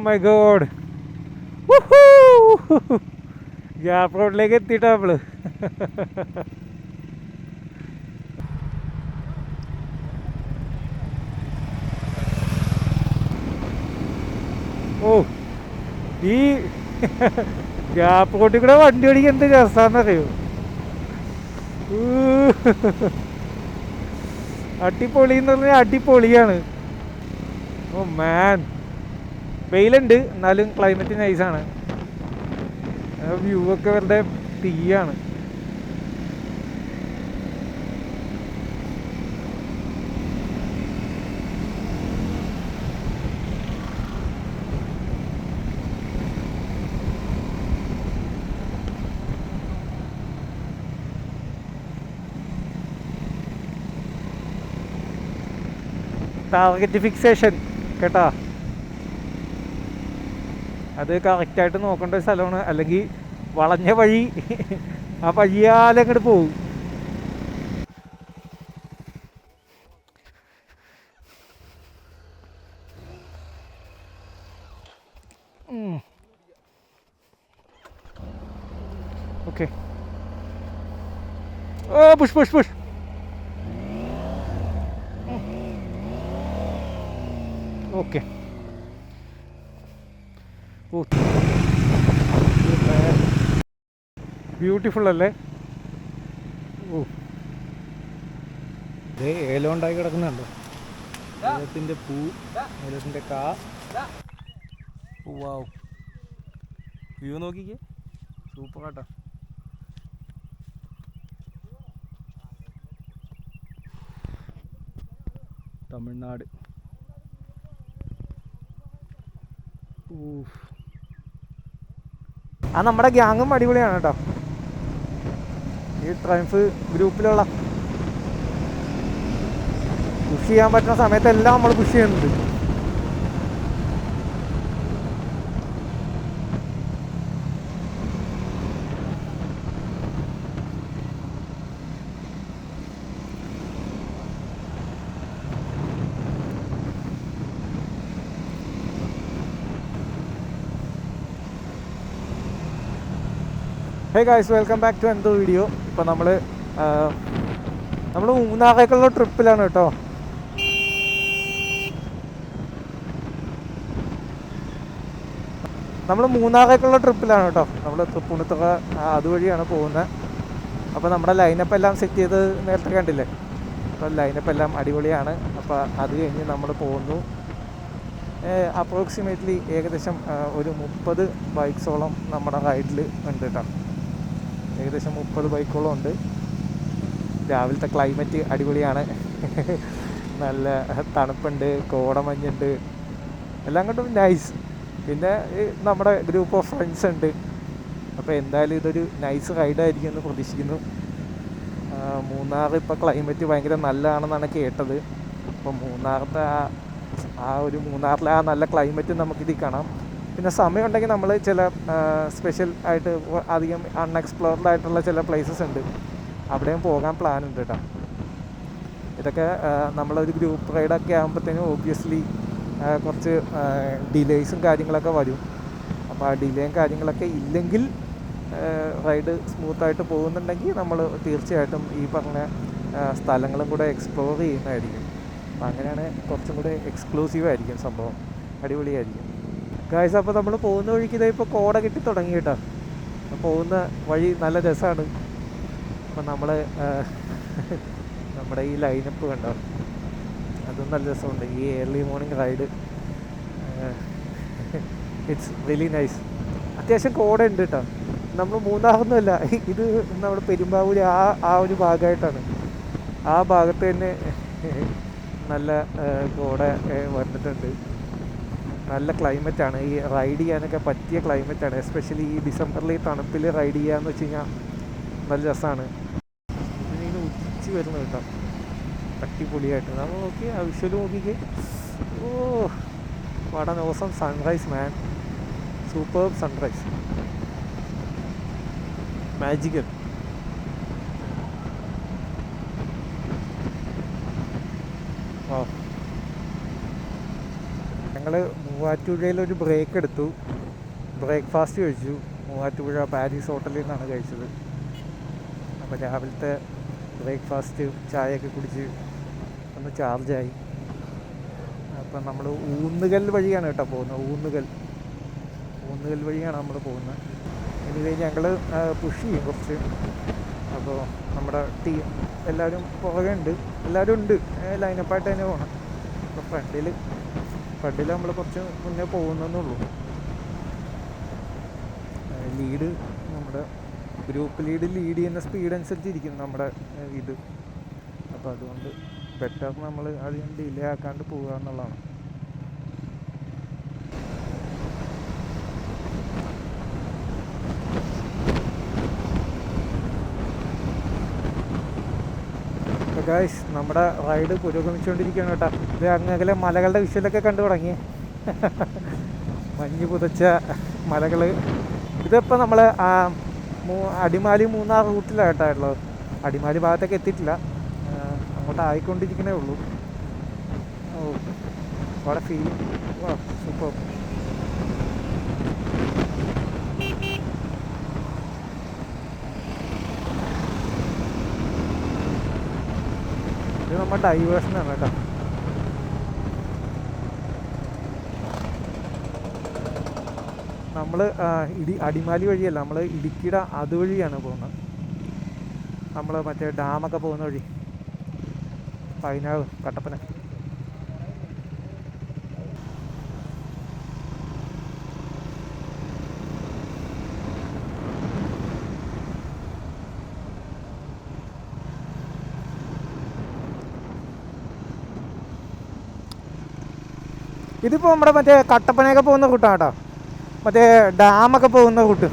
My God, gap റോഡിലേക്ക് എത്തിയിട്ടാ നമ്മള്. ഓ, ഈ ഗ്യാപ്പ് റോഡിൽ കൂടെ വണ്ടി ഓടിക്കാൻ എന്ത് രസാന്നറിയോ. അടിപൊളി എന്ന് പറഞ്ഞാൽ അടിപൊളിയാണ്. ഓ മാൻ, വെയിലുണ്ട് എന്നാലും ക്ലൈമറ്റ് നൈസാണ്. വ്യൂ ഒക്കെ വെറുതെ തീയാണ്. ടാർഗറ്റ് ഫിക്സേഷൻ കേട്ടാ, അത് കറക്റ്റായിട്ട് നോക്കേണ്ട ഒരു സ്ഥലമാണ്. അല്ലെങ്കിൽ വളഞ്ഞ വഴി ആ വഴിയാലെ അങ്ങോട്ട് പോകും. Okay, oh push push push. Okay, beautiful അല്ലേ. ഓ, ഇത് ഏലം ഉണ്ടാക്കി കിടക്കുന്നുണ്ടോ, ഏലത്തിൻ്റെ പൂ, ഏലത്തിൻ്റെ കാ. വാവ്, വ്യൂ നോക്കിക്കേ, സൂപ്പർ ആട്ടോ. തമിഴ്നാട്. ആ നമ്മുടെ ഗ്യാങ്ങും അടിപൊളിയാണ് കേട്ടോ. ഈ ട്രയംഫ് ഗ്രൂപ്പിലുള്ള പുഷ് ചെയ്യാൻ പറ്റുന്ന സമയത്തെല്ലാം നമ്മൾ പുഷ് ചെയ്യുന്നുണ്ട്. Hey guys, welcome back to എന്തോ വീഡിയോ. ഇപ്പോൾ നമ്മൾ മൂന്നാറേക്കുള്ള ട്രിപ്പിലാണ് കേട്ടോ. നമ്മൾ മൂന്നാറേക്കുള്ള ട്രിപ്പിലാണ് കേട്ടോ. നമ്മൾ തൃപ്പൂണിത്തുറ അതുവഴിയാണ് പോകുന്നത്. അപ്പോൾ നമ്മുടെ ലൈനപ്പ് എല്ലാം സെറ്റ് ചെയ്ത് നേരത്തെ കണ്ടില്ലേ. അപ്പോൾ ലൈനപ്പ് എല്ലാം അടിപൊളിയാണ്. അപ്പോൾ അത് കഴിഞ്ഞ് നമ്മൾ പോകുന്നു. അപ്രോക്സിമേറ്റ്ലി ഏകദേശം ഒരു 30 ബൈക്സോളം നമ്മുടെ റൈഡിൽ ഉണ്ട് കേട്ടോ. ഏകദേശം 30 ബൈക്കോളം ഉണ്ട്. രാവിലത്തെ ക്ലൈമറ്റ് അടിപൊളിയാണ്. നല്ല തണുപ്പുണ്ട്, കോടമഞ്ഞുണ്ട്, എല്ലാം കൊണ്ടും നൈസ്. പിന്നെ നമ്മുടെ ഗ്രൂപ്പ് ഓഫ് ഫ്രണ്ട്സ് ഉണ്ട്. അപ്പോൾ എന്തായാലും ഇതൊരു നൈസ് റൈഡായിരിക്കും എന്ന് പ്രതീക്ഷിക്കുന്നു. മൂന്നാർ ഇപ്പോൾ ക്ലൈമറ്റ് ഭയങ്കര നല്ലതാണെന്നാണ് കേട്ടത്. അപ്പോൾ മൂന്നാറിലെ മൂന്നാറിലെ ആ നല്ല ക്ലൈമറ്റ് നമുക്കിതിൽ കാണാം. പിന്നെ സമയമുണ്ടെങ്കിൽ നമ്മൾ ചില സ്പെഷ്യൽ ആയിട്ട് അധികം അൺഎക്സ്പ്ലോർഡ് ആയിട്ടുള്ള ചില പ്ലേസസ് ഉണ്ട്, അവിടെയും പോകാൻ പ്ലാൻ ഉണ്ട് കേട്ടോ. ഇതൊക്കെ നമ്മളൊരു ഗ്രൂപ്പ് റൈഡൊക്കെ ആകുമ്പോഴത്തേനും ഓബ്വിയസ്ലി കുറച്ച് ഡിലേയ്സും കാര്യങ്ങളൊക്കെ വരും. അപ്പോൾ ആ ഡിലേയും കാര്യങ്ങളൊക്കെ ഇല്ലെങ്കിൽ റൈഡ് സ്മൂത്തായിട്ട് പോകുന്നുണ്ടെങ്കിൽ നമ്മൾ തീർച്ചയായിട്ടും ഈ പറഞ്ഞ സ്ഥലങ്ങളും കൂടെ എക്സ്പ്ലോർ ചെയ്യുന്നതായിരിക്കും. അപ്പോൾ അങ്ങനെയാണ് കുറച്ചും കൂടെ എക്സ്ക്ലൂസീവ് ആയിരിക്കും സംഭവം, അടിപൊളിയായിരിക്കും ഗായ്സ്. അപ്പോൾ നമ്മൾ പോകുന്ന വഴിക്ക് ഇതാ ഇപ്പോൾ കോട കിട്ടി തുടങ്ങി കേട്ടോ. പോകുന്ന വഴി നല്ല രസമാണ്. അപ്പം നമ്മുടെ ഈ ലൈനപ്പ് കണ്ടോ, അതും നല്ല രസമുണ്ട്. ഈ early morning ride it's really nice. അത്യാവശ്യം കോട ഉണ്ട് കേട്ടോ. നമ്മൾ മൂന്നാറൊന്നുമല്ല, ഇത് നമ്മുടെ പെരുമ്പാവൂർ ആ ഒരു ഭാഗമായിട്ടാണ്. ആ ഭാഗത്ത് തന്നെ നല്ല കോട വന്നിട്ടുണ്ട്. നല്ല ക്ലൈമറ്റാണ്, ഈ റൈഡ് ചെയ്യാനൊക്കെ പറ്റിയ ക്ലൈമറ്റാണ്. എസ്പെഷ്യലി ഈ ഡിസംബറിൽ ഈ തണുപ്പിൽ റൈഡ് ചെയ്യാന്ന് വെച്ച് കഴിഞ്ഞാൽ നല്ല രസമാണ്. ഇതിന് ഉദിച്ച് വരുന്നു കേട്ടോ, അടിപൊളിയായിട്ട്. നമ്മൾ നോക്കി ആ വിഷ്വൽ നോക്കിക്കേ. Oh what an awesome sunrise man, super sunrise, magical. ഞങ്ങൾ മൂവാറ്റുപുഴയിലൊരു ബ്രേക്ക് എടുത്തു, ബ്രേക്ക്ഫാസ്റ്റ് കഴിച്ചു. മൂവാറ്റുപുഴ പാരീസ് ഹോട്ടലിൽ നിന്നാണ് കഴിച്ചത്. അപ്പോൾ രാവിലത്തെ ബ്രേക്ക്ഫാസ്റ്റ് ചായയൊക്കെ കുടിച്ച് ഒന്ന് ചാർജായി. അപ്പം നമ്മൾ ഊന്നുകൽ വഴിയാണ് കേട്ടോ പോകുന്നത്. ഊന്നുകൽ വഴിയാണ് നമ്മൾ പോകുന്നത്. ഇനി ഞങ്ങൾ പുഷ് ചെയ്യും കുറച്ച്. അപ്പോൾ നമ്മുടെ ടീം എല്ലാവരും പുറകെ ഉണ്ട്, എല്ലാവരും ഉണ്ട്, ലൈനപ്പായിട്ട് തന്നെ പോകണം. അപ്പോൾ ഫ്രണ്ടിൽ നമ്മൾ കുറച്ച് മുന്നേ പോകുന്നതെന്നുള്ളൂ. ലീഡ് നമ്മുടെ ഗ്രൂപ്പ് ലീഡ് ചെയ്യുന്ന സ്പീഡ് അനുസരിച്ചിരിക്കും നമ്മുടെ ഇത്. അപ്പോൾ അതുകൊണ്ട് ബെറ്റർ നമ്മൾ അധികം ഡിലേ ആക്കാണ്ട് പോകുക എന്നുള്ളതാണ്. ഗൈസ്, നമ്മുടെ റൈഡ് പുരോഗമിച്ചുകൊണ്ടിരിക്കുകയാണ് കേട്ടോ. ഇത് അങ്ങനെ മലകളുടെ വിഷ്വലൊക്കെ കണ്ടു തുടങ്ങി. മഞ്ഞ് പുതച്ച മലകൾ. ഇതിപ്പോൾ നമ്മൾ അടിമാലി മൂന്നാർ റൂട്ടിലാണ് കേട്ടോ ഉള്ളത്. അടിമാലി ഭാഗത്തേക്ക് എത്തിയിട്ടില്ല, അങ്ങോട്ട് ആയിക്കൊണ്ടിരിക്കണേ ഉള്ളൂ. ഓ, അവിടെ ഫീൽ സൂപ്പർ. ഇത് നമ്മുടെ ഡൈവേഴ്ഷനാണ് കേട്ടോ. നമ്മൾ അടിമാലി വഴിയല്ല, നമ്മൾ ഇടുക്കിയുടെ അതുവഴിയാണ് പോകുന്നത്. നമ്മൾ മറ്റേ ഡാമൊക്കെ പോകുന്ന വഴി, പൈനാവ്, കട്ടപ്പന. ഇതിപ്പോൾ നമ്മുടെ മറ്റേ കട്ടപ്പനയൊക്കെ പോകുന്ന റൂട്ടാണ് കേട്ടോ, മറ്റേ ഡാമൊക്കെ പോകുന്ന റൂട്ട്.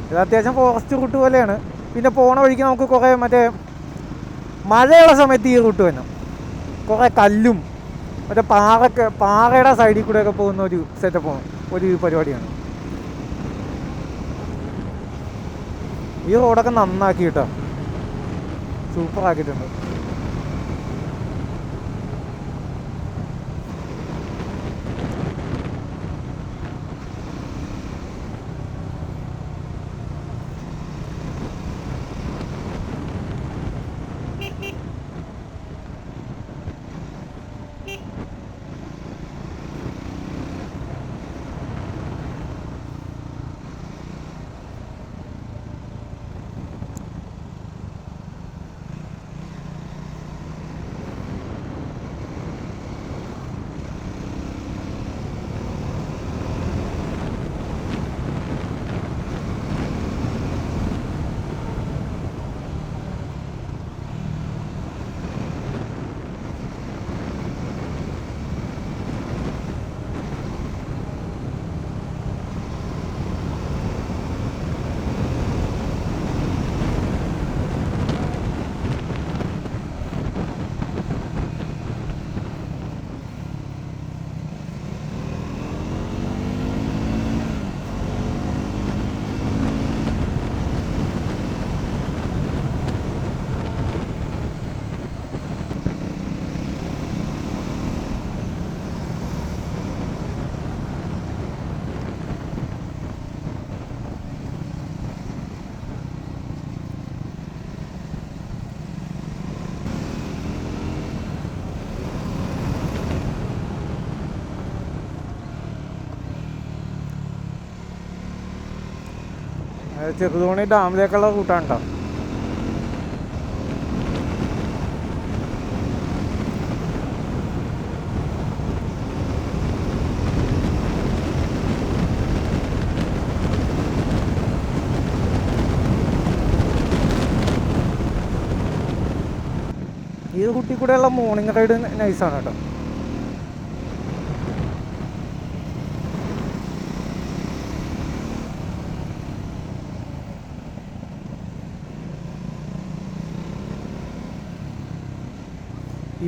ഇത് അത്യാവശ്യം ഫോറസ്റ്റ് റൂട്ട് പോലെയാണ്. പിന്നെ പോണ വഴിക്ക് നമുക്ക് കുറേ മറ്റേ മഴയുള്ള സമയത്ത് ഈ റൂട്ട് വരണം. കുറേ കല്ലും മറ്റേ പാറയുടെ സൈഡിൽ കൂടെയൊക്കെ പോകുന്ന ഒരു സെറ്റപ്പാണ്, ഒരു പരിപാടിയാണ്. ഈ റോഡൊക്കെ നന്നാക്കി കേട്ടോ, സൂപ്പറാക്കിയിട്ടുണ്ട്. ചെറുതോണി ഡാമിലേക്കുള്ള റൂട്ടാണ് കേട്ടോ. ഈ റൂട്ടിൽ കൂടെയുള്ള മോർണിംഗ് റൈഡ് നൈസാണ് കേട്ടോ.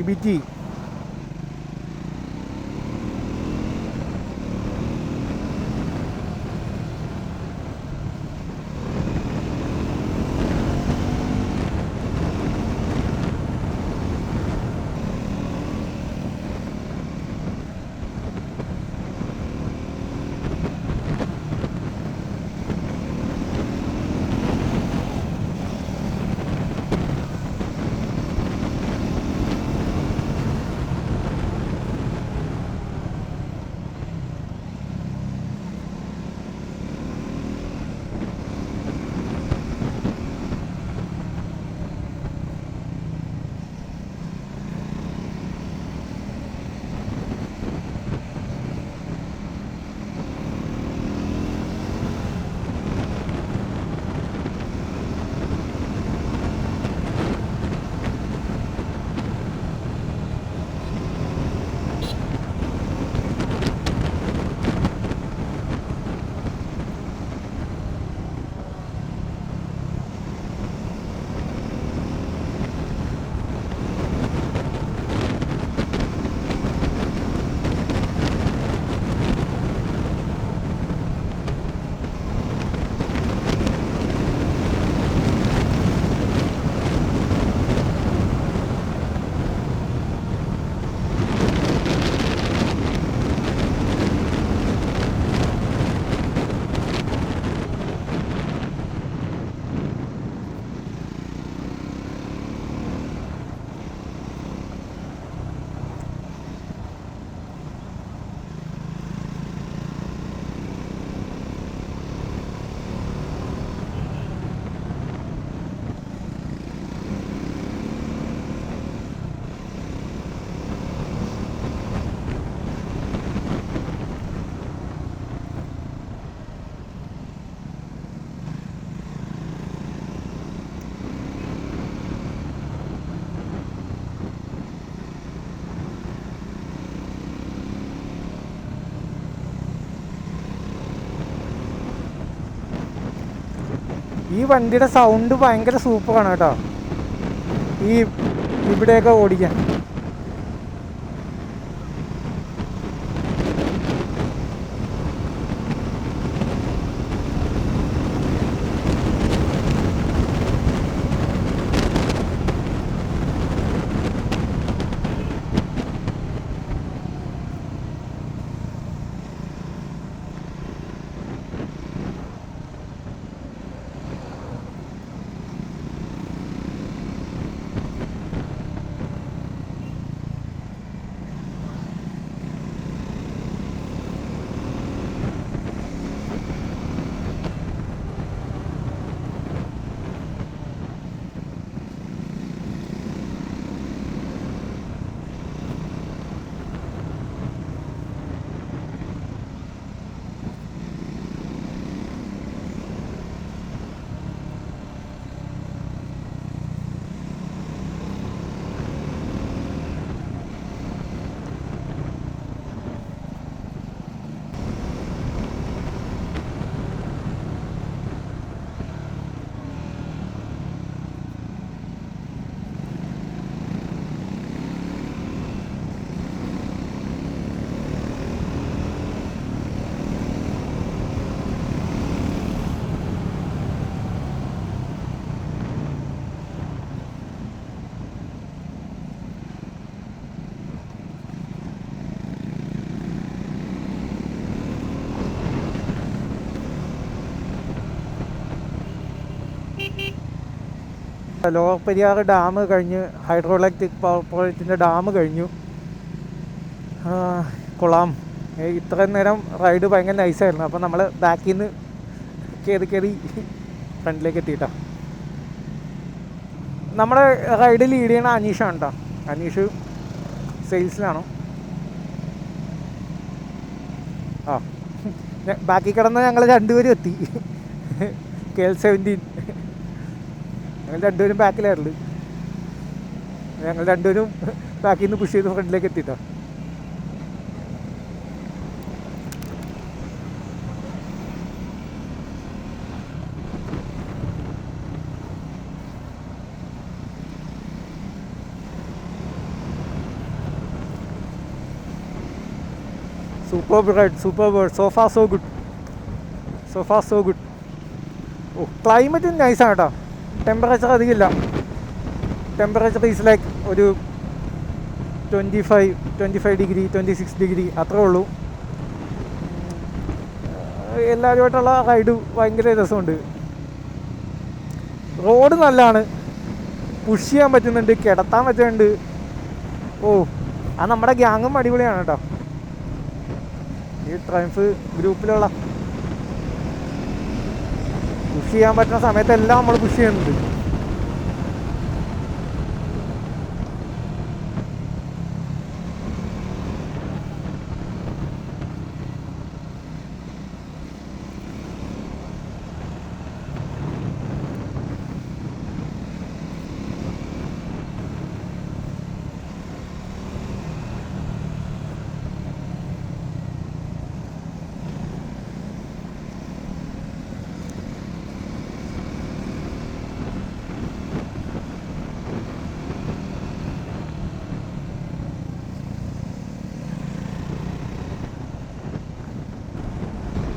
EBT ഈ വണ്ടിയുടെ സൗണ്ട് ഭയങ്കര സൂപ്പറാണ് കേട്ടോ, ഈ ഇവിടെയൊക്കെ ഓടിക്കാൻ. ലോവർ പെരിയാർ ഡാം കഴിഞ്ഞ് ഹൈഡ്രോ ഇലക്ട്രിക് പവർ പ്രോജക്റ്റിൻ്റെ ഡാം കഴിഞ്ഞു. കൊള്ളാം. ഇത്രയും നേരം റൈഡ് ഭയങ്കര നൈസായിരുന്നു. അപ്പോൾ നമ്മൾ ബാക്കിൽ നിന്ന് കയറി ഫ്രണ്ടിലേക്ക് എത്തിയിട്ടാണ്. നമ്മുടെ റൈഡ് ലീഡ് ചെയ്യണ അനീഷാണ് കേട്ടോ. അനീഷ് സെയിൽസിലാണോ? ആ, ബാക്കി കിടന്ന് ഞങ്ങൾ രണ്ടുപേരും എത്തി. KL-17 ഞങ്ങൾ രണ്ടുപേരും ബാക്കിലായിരുന്നു. ഞങ്ങൾ രണ്ടുപേരും ബാക്കിൽ നിന്ന് പുഷ് ചെയ്ത് ഫ്രണ്ടിലേക്ക് എത്തിയിട്ടോ. Superb ride, superb ride. So far so good. So far so good. ഓ, ക്ലൈമറ്റ് നൈസാണ് കേട്ടോ. ടെമ്പറേച്ചർ അധികമില്ല. ടെമ്പറേച്ചർ ഈസ് ലൈക്ക് ഒരു 25 ഡിഗ്രി 26 ഡിഗ്രി അത്രേ ഉള്ളൂ. എല്ലാവരുമായിട്ടുള്ള റൈഡ് ഭയങ്കര രസമുണ്ട്. റോഡ് നല്ലതാണ്, പുഷ് ചെയ്യാൻ പറ്റുന്നുണ്ട്, കിടത്താൻ പറ്റുന്നുണ്ട്. ഓ, അത് നമ്മുടെ ഗ്യാങ്ങും അടിപൊളിയാണ് കേട്ടോ. ഈ ട്രയംഫ് ഗ്രൂപ്പിലുള്ള പുഷ് ചെയ്യാൻ പറ്റുന്ന സമയത്തെല്ലാം നമ്മൾ പുഷ് ചെയ്യുന്നുണ്ട്.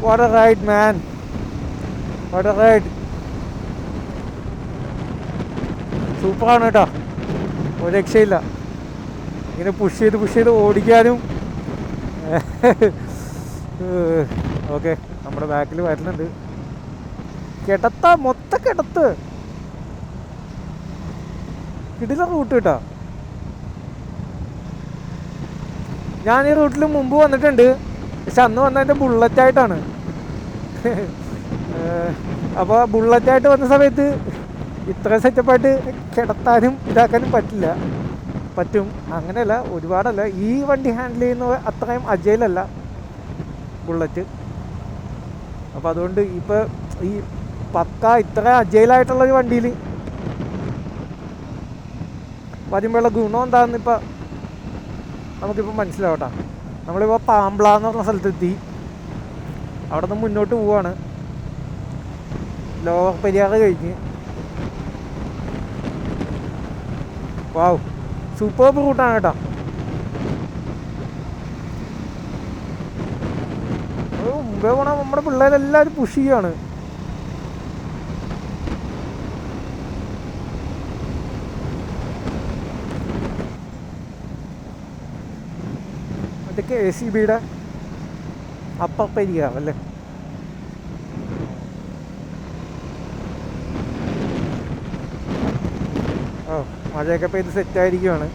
What a ride, man. What a ride. സൂപ്പറാണ് കേട്ടോ, ഒരു രക്ഷയില്ല. ഇങ്ങനെ പുഷ് ചെയ്ത് ഓടിക്കാനും. ഓക്കെ, നമ്മുടെ ബാക്കിൽ വരുന്നുണ്ട്. മൊത്തം കിടത്ത് കിടില റൂട്ട് കേട്ടോ. ഞാൻ ഈ റൂട്ടിൽ മുമ്പ് വന്നിട്ടുണ്ട്, പക്ഷെ അന്ന് വന്നതിൻ്റെ ബുള്ളറ്റായിട്ടാണ്. അപ്പോൾ ബുള്ളറ്റായിട്ട് വന്ന സമയത്ത് ഇത്ര സെറ്റപ്പായിട്ട് കിടത്താനും ഇതാക്കാനും പറ്റും. അങ്ങനെയല്ല, ഒരുപാടല്ല. ഈ വണ്ടി ഹാൻഡിൽ ചെയ്യുന്ന അത്രയും അജൈലല്ല ബുള്ളറ്റ്. അപ്പോൾ അതുകൊണ്ട് ഇപ്പോൾ ഈ പക്ക ഇത്ര അജൈലായിട്ടുള്ളൊരു വണ്ടിയിൽ വരുമ്പോഴുള്ള ഗുണം എന്താണെന്ന് ഇപ്പോൾ നമുക്കിപ്പോൾ മനസ്സിലാവട്ടെ. നമ്മളിപ്പോൾ പാമ്പ്ള എന്ന് പറഞ്ഞ സ്ഥലത്തെത്തി. അവിടെ നിന്ന് മുന്നോട്ട് പോവാണ്. ലോവർ പെരിയാർ കഴിഞ്ഞ്. വാവ്, സൂപ്പർ റൂട്ടാണ് കേട്ടോ. മുമ്പേ പോണ നമ്മുടെ പിള്ളേരെല്ലാവരും പുഷ് ചെയ്യാണ്. മറ്റേ KCBയുടെ അപ്പർ പെരിയാർ അല്ലേ? ഓ, മഴയൊക്കെ പെയ്ത് സെറ്റായിരിക്കുവാണ്.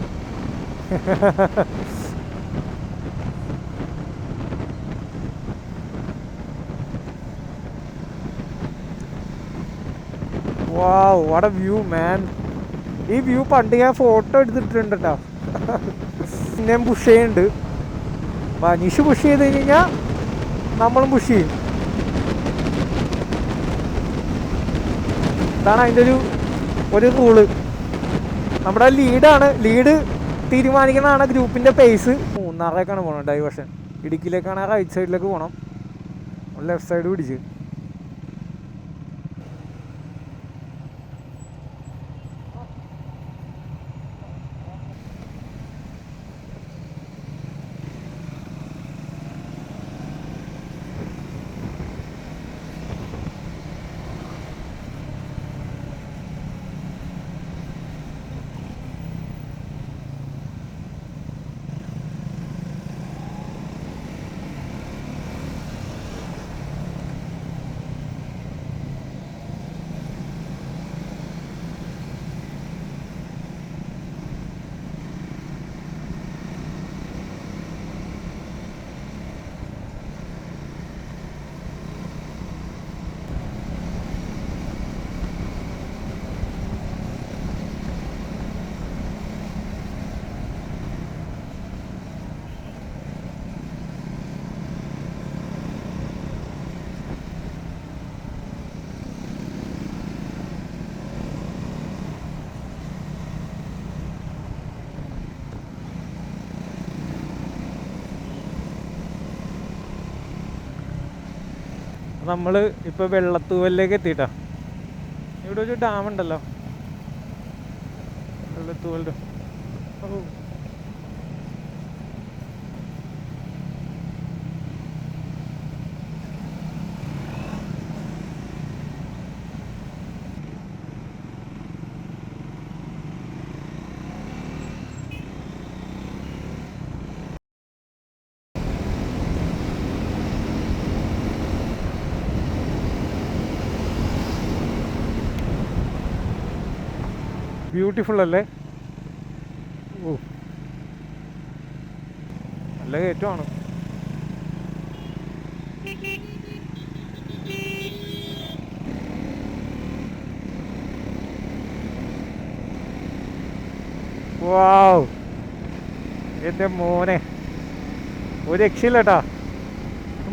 വാവ്, വാട്ട് എ വ്യൂ മാൻ. ഈ വ്യൂ പണ്ട് ഞാൻ ഫോട്ടോ എടുത്തിട്ടുണ്ട് കേട്ടോ. പിന്നെയും പുഷ് ചെയ്യുന്നുണ്ട്. മനീഷ് പുഷ് ചെയ്ത് കഴിഞ്ഞാൽ നമ്മളും പുഷ് ചെയ്യും. ഇതാണ് അതിൻ്റെ ഒരു റൂള്. നമ്മുടെ ലീഡ് തീരുമാനിക്കുന്നതാണ് ഗ്രൂപ്പിൻ്റെ പേസ്. മൂന്നാറിലേക്കാണ് പോകണം ഡൈവേർഷൻ. ഇടുക്കിയിലേക്കാണ് റൈറ്റ് സൈഡിലേക്ക് പോകണം. ലെഫ്റ്റ് സൈഡ് പിടിച്ച്. നമ്മൾ ഇപ്പോൾ വെള്ളത്തൂവലിലേക്ക് എത്തിയിട്ടാ. ഇവിടെ ഒരു ഡാം ഉണ്ടല്ലോ, വെള്ളത്തൂവൽ. ഓ, ബ്യൂട്ടിഫുൾ അല്ലേ? ഓ, നല്ല കയറ്റമാണ്. വാവ്, എൻ്റെ മോനെ, ഒരു രക്ഷയില്ല കേട്ടാ.